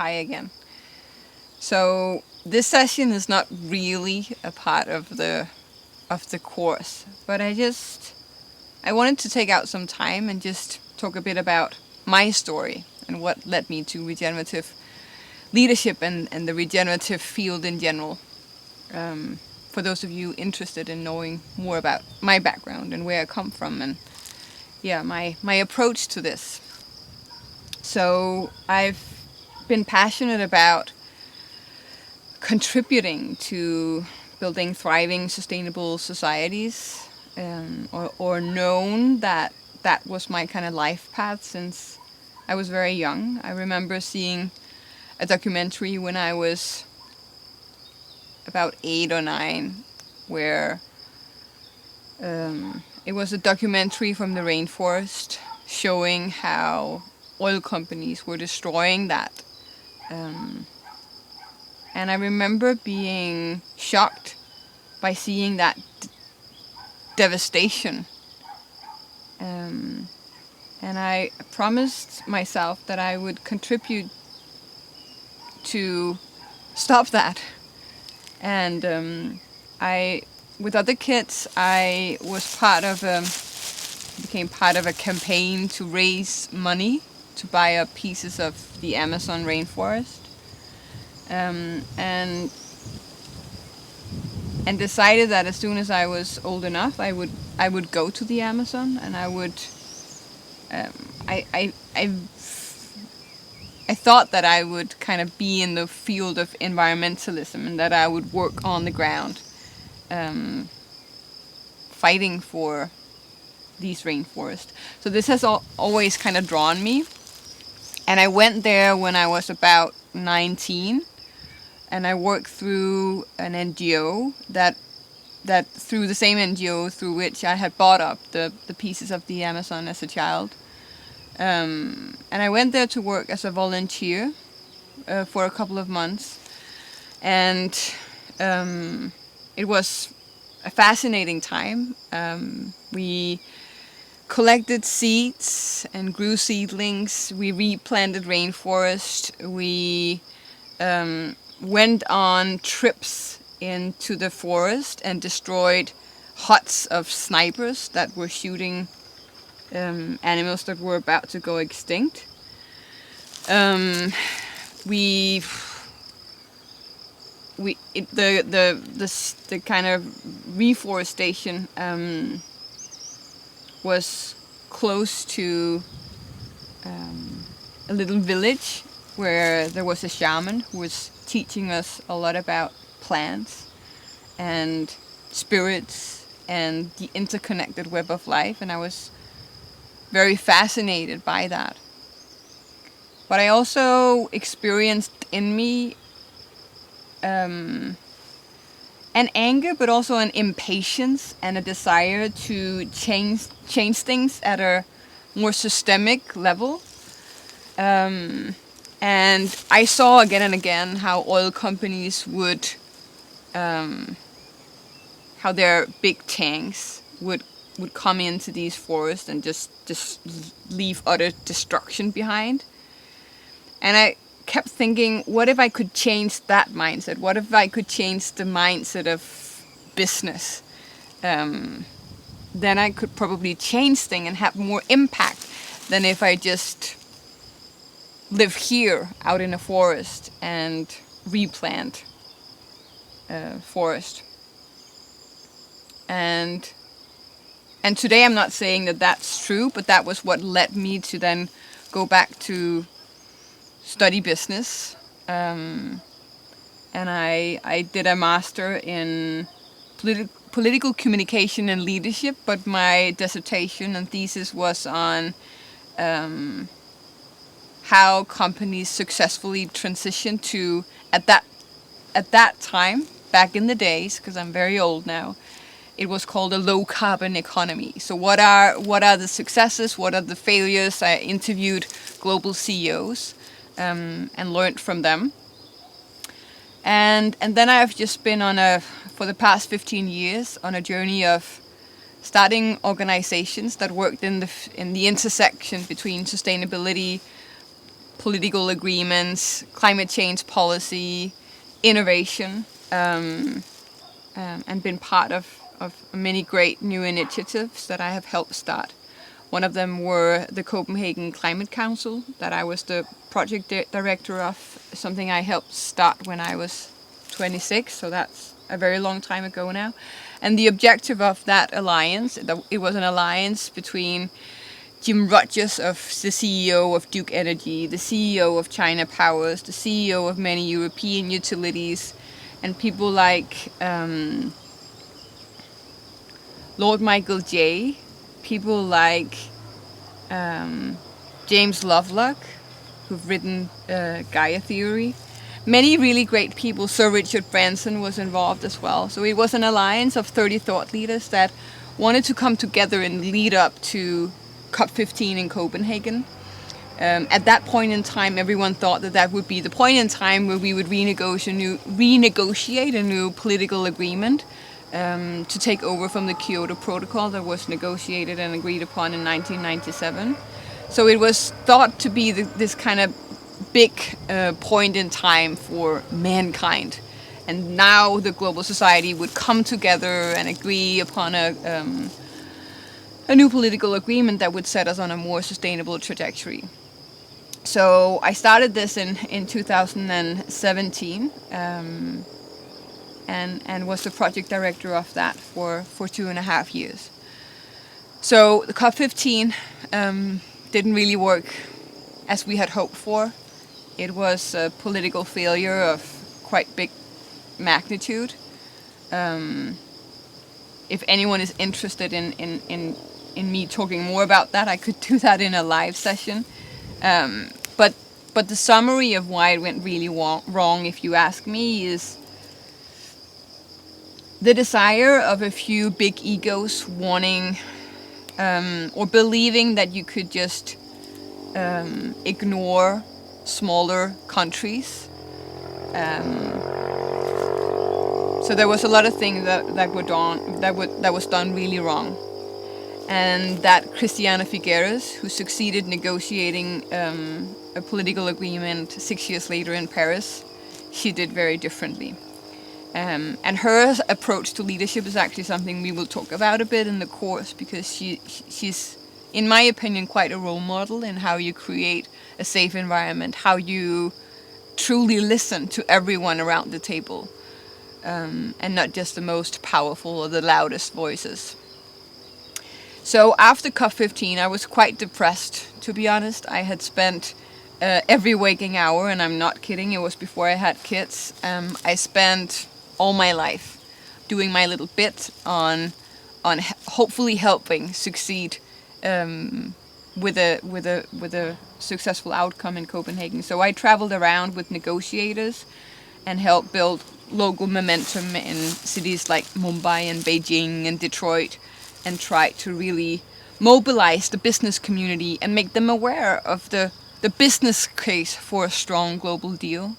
high again. So this session is not really a part of the course, but I wanted to take out some time and just talk a bit about my story and what led me to regenerative leadership and the regenerative field in general. For those of you interested in knowing more about my background and where I come from and my approach to this. So I've been passionate about contributing to building thriving, sustainable societies, or known that was my kind of life path since I was very young. I remember seeing a documentary when I was about 8 or 9, where it was a documentary from the rainforest showing how oil companies were destroying that. And I remember being shocked by seeing that devastation. And I promised myself that I would contribute to stop that. And with other kids, I was became part of a campaign to raise money to buy up pieces of the Amazon rainforest. And decided that as soon as I was old enough, I would go to the Amazon, and I would I thought that I would kind of be in the field of environmentalism, and that I would work on the ground, fighting for these rainforests. So this has always kind of drawn me, and I went there when I was about 19. And I worked through an NGO that through the same NGO through which I had bought up the pieces of the Amazon as a child. And I went there to work as a volunteer for a couple of months. And it was a fascinating time. We collected seeds and grew seedlings. We replanted rainforest. We went on trips into the forest and destroyed huts of snipers that were shooting animals that were about to go extinct. The kind of reforestation was close to a little village where there was a shaman who was teaching us a lot about plants and spirits and the interconnected web of life, and I was very fascinated by that. But I also experienced in me an anger, but also an impatience and a desire to change things at a more systemic level. And I saw again and again how oil companies would, how their big tanks would come into these forests and just leave utter destruction behind. And I kept thinking, what if I could change that mindset? What if I could change the mindset of business? Then I could probably change things and have more impact than if I just live here out in a forest and replant forest. And today I'm not saying that that's true, but that was what led me to then go back to study business. And I did a master in political communication and leadership, but my dissertation and thesis was on how companies successfully transitioned to, at that time, back in the days, because I'm very old now, it was called a low carbon economy. So what are the successes? What are the failures? I interviewed global CEOs and learned from them. And then I've just been for the past 15 years on a journey of starting organizations that worked in the intersection between sustainability, political agreements, climate change policy, innovation, and been part of many great new initiatives that I have helped start. One of them were the Copenhagen Climate Council that I was the project director of, something I helped start when I was 26, so that's a very long time ago now. And the objective of that alliance, it was an alliance between Jim Rogers, the CEO of Duke Energy, the CEO of China Powers, the CEO of many European utilities, and people like Lord Michael J., people like James Lovelock, who've written Gaia Theory. Many really great people. Sir Richard Branson was involved as well. So it was an alliance of 30 thought leaders that wanted to come together and lead up to COP15 in Copenhagen. At that point in time, everyone thought that would be the point in time where we would renegotiate a new political agreement to take over from the Kyoto Protocol that was negotiated and agreed upon in 1997. So it was thought to be this kind of big point in time for mankind. And now the global society would come together and agree upon a new political agreement that would set us on a more sustainable trajectory. So I started this in 2017 and was the project director of that for 2.5 years. So the COP15 didn't really work as we had hoped for. It was a political failure of quite big magnitude. If anyone is interested in me talking more about that, I could do that in a live session. But the summary of why it went really wrong, if you ask me, is the desire of a few big egos wanting or believing that you could just ignore smaller countries. So there was a lot of things that was done really wrong. And that Christiana Figueres, who succeeded negotiating a political agreement 6 years later in Paris, she did very differently. And her approach to leadership is actually something we will talk about a bit in the course, because she's, in my opinion, quite a role model in how you create a safe environment, how you truly listen to everyone around the table, and not just the most powerful or the loudest voices. So after COP15, I was quite depressed, to be honest. I had spent every waking hour, and I'm not kidding, it was before I had kids. I spent all my life doing my little bit on hopefully helping succeed with a successful outcome in Copenhagen. So I traveled around with negotiators and helped build local momentum in cities like Mumbai and Beijing and Detroit, and tried to really mobilize the business community and make them aware of the business case for a strong global deal.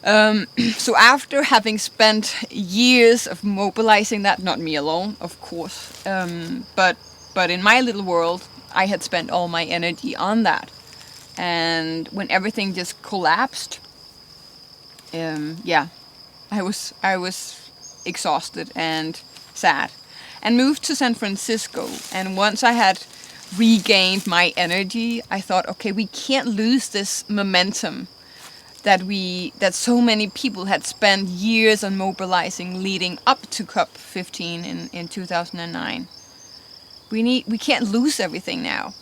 So after having spent years of mobilizing that, not me alone, of course, but in my little world, I had spent all my energy on that. And when everything just collapsed, I was exhausted and sad, and moved to San Francisco. And once I had regained my energy, I thought, okay, we can't lose this momentum that so many people had spent years on mobilizing leading up to COP15 in 2009. We can't lose everything now.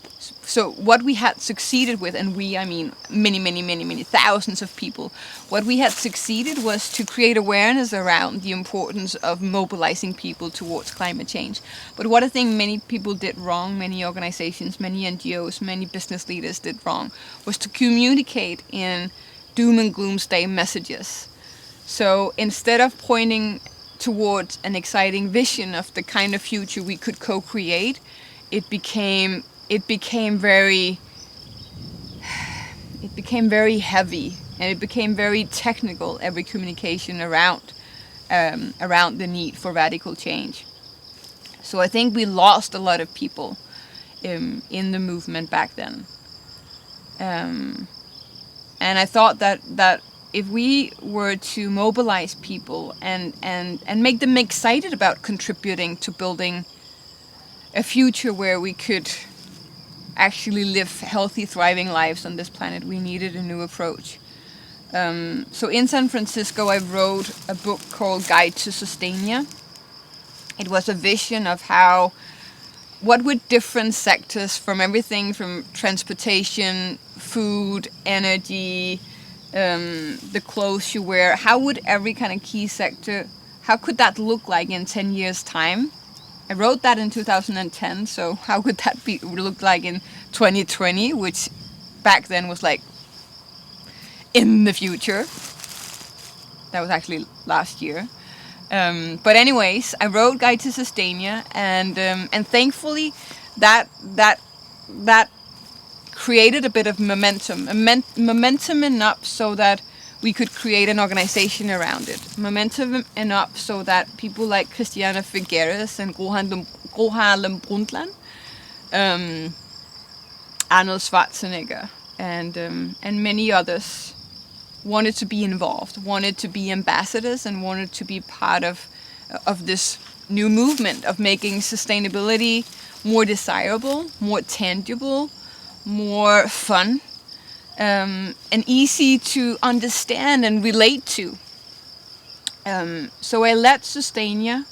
So what we had succeeded with, and I mean many thousands of people, what we had succeeded was to create awareness around the importance of mobilizing people towards climate change. But what I think many people did wrong, many organizations, many NGOs, many business leaders did wrong, was to communicate in doom and gloomsday messages. So instead of pointing towards an exciting vision of the kind of future we could co-create, it became very heavy, and it became very technical, every communication around the need for radical change. So I think we lost a lot of people in the movement back then. And I thought that if we were to mobilize people and make them excited about contributing to building a future where we could actually live healthy, thriving lives on this planet, we needed a new approach. So in San Francisco, I wrote a book called Guide to Sustainia. It was a vision of what would different sectors, from everything from transportation, food, energy, the clothes you wear, how would every kind of key sector, how could that look like in 10 years' time? I wrote that in 2010, so how could that look like in 2020, which back then was like in the future. That was actually last year. But anyways, I wrote Guide to Sustainia, and thankfully that created a bit of momentum, momentum enough so that we could create an organization around it. Momentum enough so that people like Christiana Figueres and Gro Harlem Brundtland, Arnold Schwarzenegger, and many others wanted to be involved, wanted to be ambassadors, and wanted to be part of this new movement of making sustainability more desirable, more tangible, more fun, and easy to understand and relate to. So I led Sustainia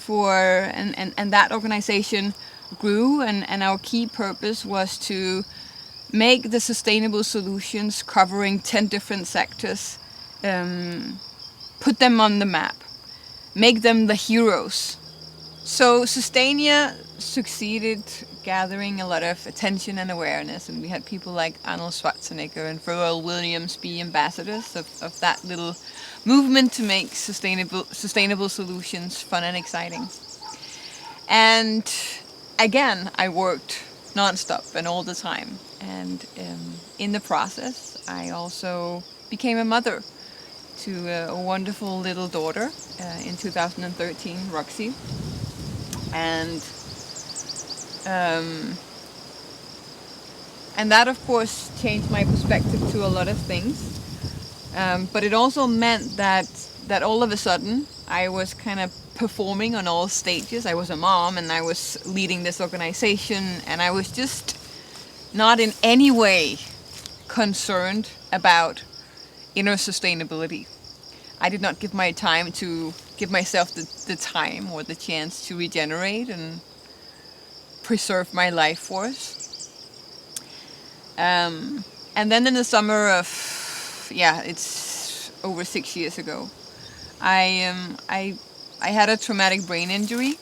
and that organization grew, and our key purpose was to make the sustainable solutions covering 10 different sectors, put them on the map, make them the heroes. So Sustainia succeeded gathering a lot of attention and awareness, and we had people like Arnold Schwarzenegger and Pharrell Williams be ambassadors of that little movement to make sustainable solutions fun and exciting. And again, I worked non-stop and all the time, and in the process I also became a mother to a wonderful little daughter in 2013, Roxy. And that of course changed my perspective to a lot of things, but it also meant that all of a sudden I was kind of performing on all stages. I was a mom and I was leading this organization, and I was just not in any way concerned about inner sustainability. I did not give myself the time or the chance to regenerate and preserve my life force. And then in the summer of, it's over 6 years ago, I had a traumatic brain injury,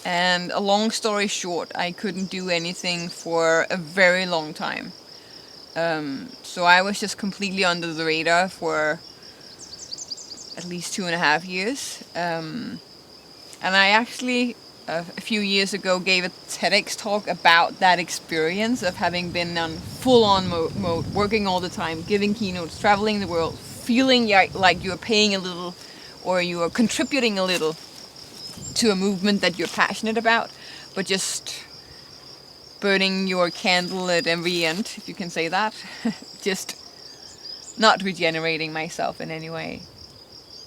and a long story short, I couldn't do anything for a very long time. So I was just completely under the radar for at least 2.5 years. And I actually, a few years ago, gave a TEDx talk about that experience of having been on full-on mode, working all the time, giving keynotes, traveling the world, feeling like you're paying a little or you are contributing a little to a movement that you're passionate about, but just burning your candle at every end, if you can say that, just not regenerating myself in any way.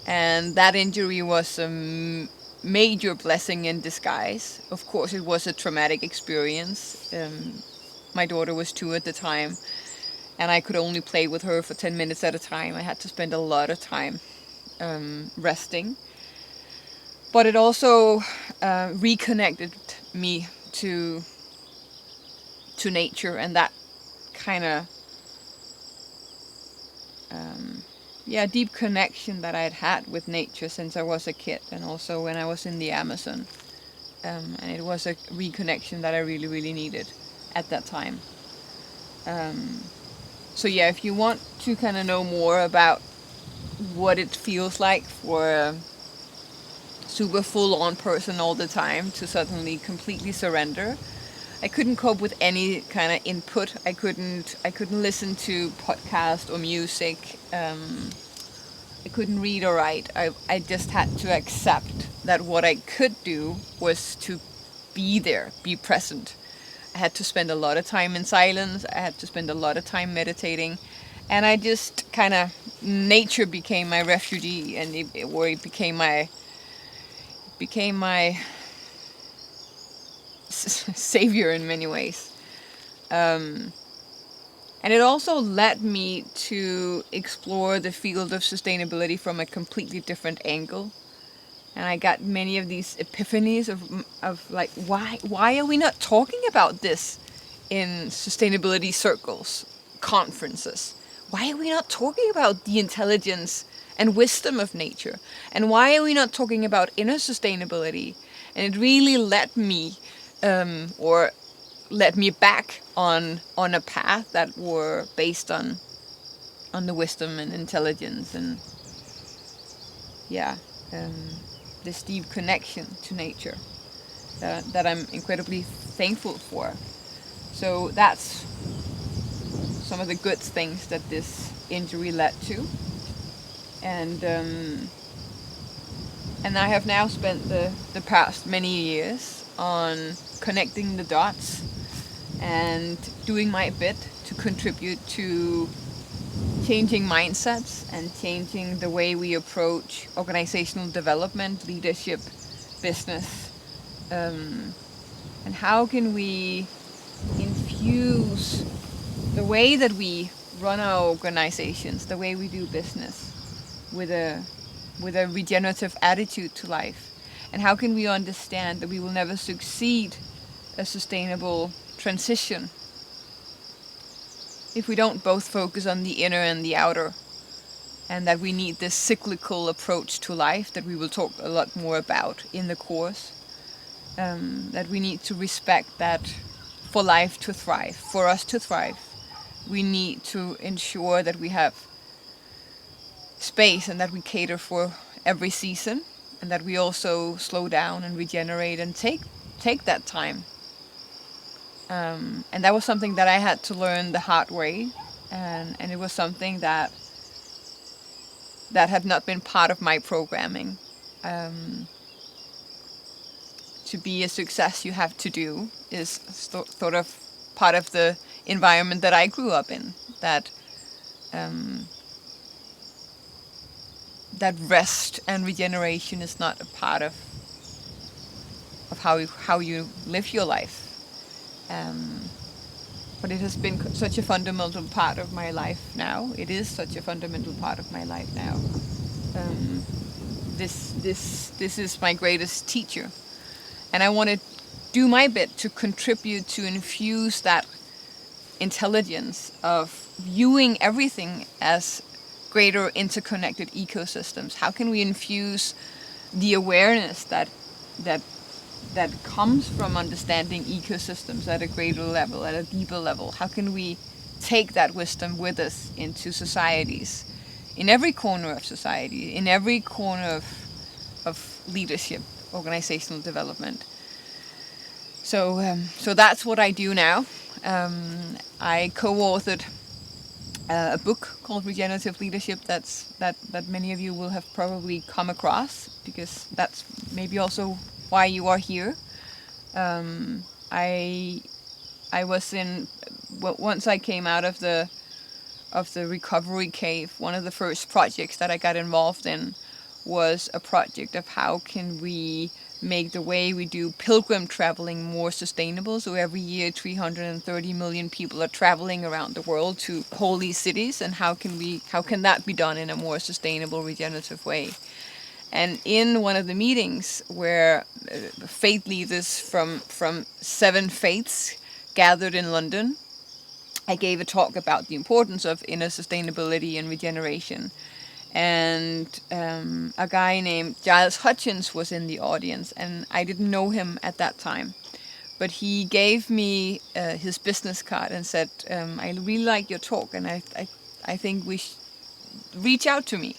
And that injury was a major blessing in disguise. Of course, it was a traumatic experience. My daughter was 2 at the time, and I could only play with her for 10 minutes at a time. I had to spend a lot of time resting. But it also reconnected me to nature, and that kind of deep connection that I had with nature since I was a kid, and also when I was in the Amazon. And it was a reconnection that I really, really needed at that time. So if you want to kind of know more about what it feels like for a super full-on person all the time to suddenly completely surrender, I couldn't cope with any kind of input. I couldn't listen to podcast or music. I couldn't read or write. I just had to accept that what I could do was to be there, be present, I had to spend a lot of time in silence. I had to spend a lot of time meditating. And I just kind of, nature became my refugee, and it became my savior in many ways. And it also led me to explore the field of sustainability from a completely different angle. And I got many of these epiphanies of like, why are we not talking about this in sustainability circles, conferences? Why are we not talking about the intelligence and wisdom of nature? And why are we not talking about inner sustainability? And it really led me, or led me back on a path that were based on the wisdom and intelligence, and this deep connection to nature that I'm incredibly thankful for. So that's some of the good things that this injury led to, and I have now spent the past many years on connecting the dots and doing my bit to contribute to changing mindsets and changing the way we approach organizational development, leadership, business, and how can we infuse the way that we run our organizations, the way we do business, with a regenerative attitude to life, and how can we understand that we will never succeed a sustainable transition if we don't both focus on the inner and the outer, and that we need this cyclical approach to life that we will talk a lot more about in the course, that we need to respect that for life to thrive, for us to thrive, we need to ensure that we have space and that we cater for every season, and that we also slow down and regenerate and take that time. And that was something that I had to learn the hard way, and it was something that had not been part of my programming. To be a success, you have to do is sort of part of the environment that I grew up in. That rest and regeneration is not a part of how you live your life. But it has been such a fundamental part of my life now. It is such a fundamental part of my life now. This is my greatest teacher, and I want to do my bit to contribute to infuse that intelligence of viewing everything as greater interconnected ecosystems. How can we infuse the awareness that comes from understanding ecosystems at a greater level, at a deeper level? How can we take that wisdom with us into societies, in every corner of society, in every corner of leadership, organizational development? So that's what I do now. I co-authored a book called Regenerative Leadership that many of you will have probably come across, because that's maybe also why you are here. I was once I came out of the recovery cave, one of the first projects that I got involved in was a project of how can we make the way we do pilgrim traveling more sustainable. So every year 330 million people are traveling around the world to holy cities, and how can that be done in a more sustainable, regenerative way? And in one of the meetings where faith leaders from 7 faiths gathered in London, I gave a talk about the importance of inner sustainability and regeneration. And a guy named Giles Hutchins was in the audience, and I didn't know him at that time. But he gave me his business card and said, I really like your talk, and I think we should reach out to me.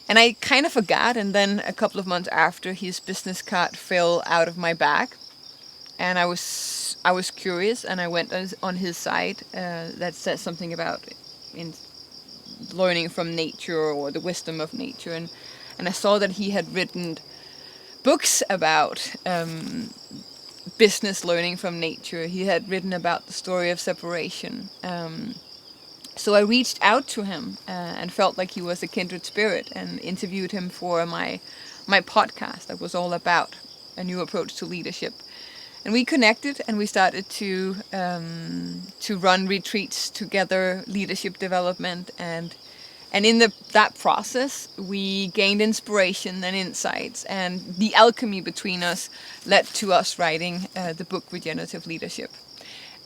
And I kind of forgot, and then a couple of months after, his business card fell out of my bag, and I was curious, and I went on his site that says something about in learning from nature or the wisdom of nature, and I saw that he had written books about business learning from nature. He had written about the story of separation. So I reached out to him and felt like he was a kindred spirit, and interviewed him for my podcast that was all about a new approach to leadership. And we connected, and we started to run retreats together, leadership development, and in that process we gained inspiration and insights, and the alchemy between us led to us writing the book Regenerative Leadership.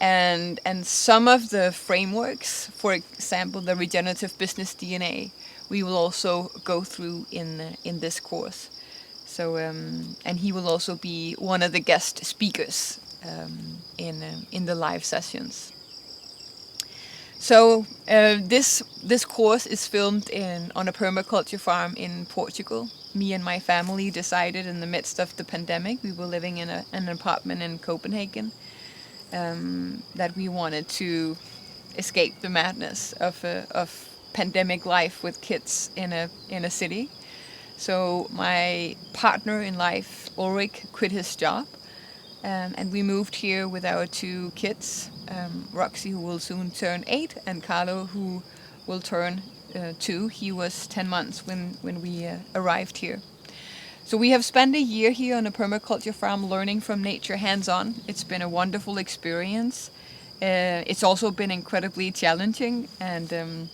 And some of the frameworks, for example, the regenerative business DNA, we will also go through in this course. So and he will also be one of the guest speakers in the live sessions. So this course is filmed on a permaculture farm in Portugal. Me and my family decided in the midst of the pandemic, we were living in an apartment in Copenhagen, that we wanted to escape the madness of pandemic life with kids in a city. So my partner in life, Ulrich, quit his job, and we moved here with our 2 kids, Roxy, who will soon turn 8, and Carlo, who will turn 2. He was 10 months when we arrived here. So we have spent a year here on a permaculture farm learning from nature hands-on. It's been a wonderful experience. It's also been incredibly challenging, and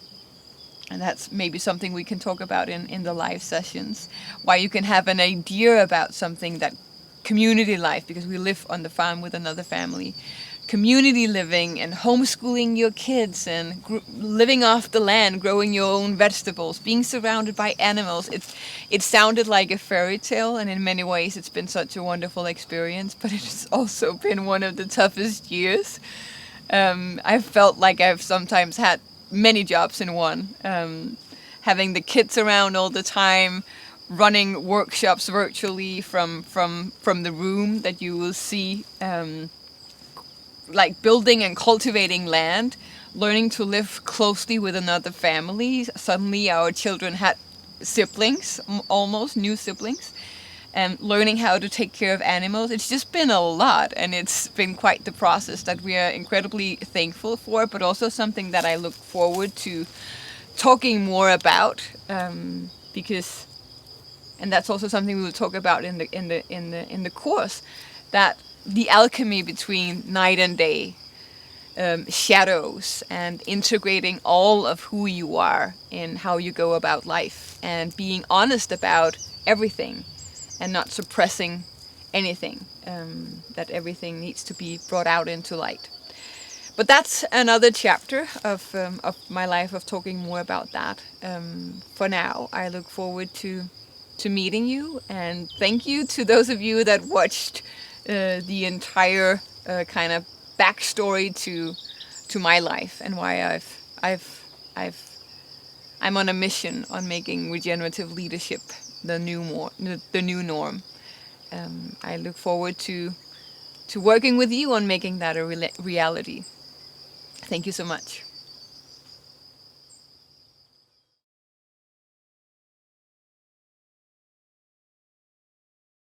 that's maybe something we can talk about in the live sessions. Why you can have an idea about something, that community life, because we live on the farm with another family. Community living and homeschooling your kids and living off the land, growing your own vegetables, being surrounded by animals. It sounded like a fairy tale, and in many ways it's been such a wonderful experience, but it's also been one of the toughest years. I've felt like I've sometimes had many jobs in one, having the kids around all the time, running workshops virtually from the room that you will see, like building and cultivating land, learning to live closely with another family. Suddenly our children had siblings, almost new siblings, and learning how to take care of animals. It's just been a lot, and it's been quite the process that we are incredibly thankful for, but also something that I look forward to talking more about, because, and that's also something we will talk about in the course, that the alchemy between night and day, shadows, and integrating all of who you are in how you go about life, and being honest about everything and not suppressing anything, that everything needs to be brought out into light. But that's another chapter of my life, of talking more about that. For now, I look forward to meeting you, and thank you to those of you that watched the entire kind of backstory to my life, and why I'm on a mission on making regenerative leadership the new norm. I look forward to working with you on making that a reality. Thank you so much.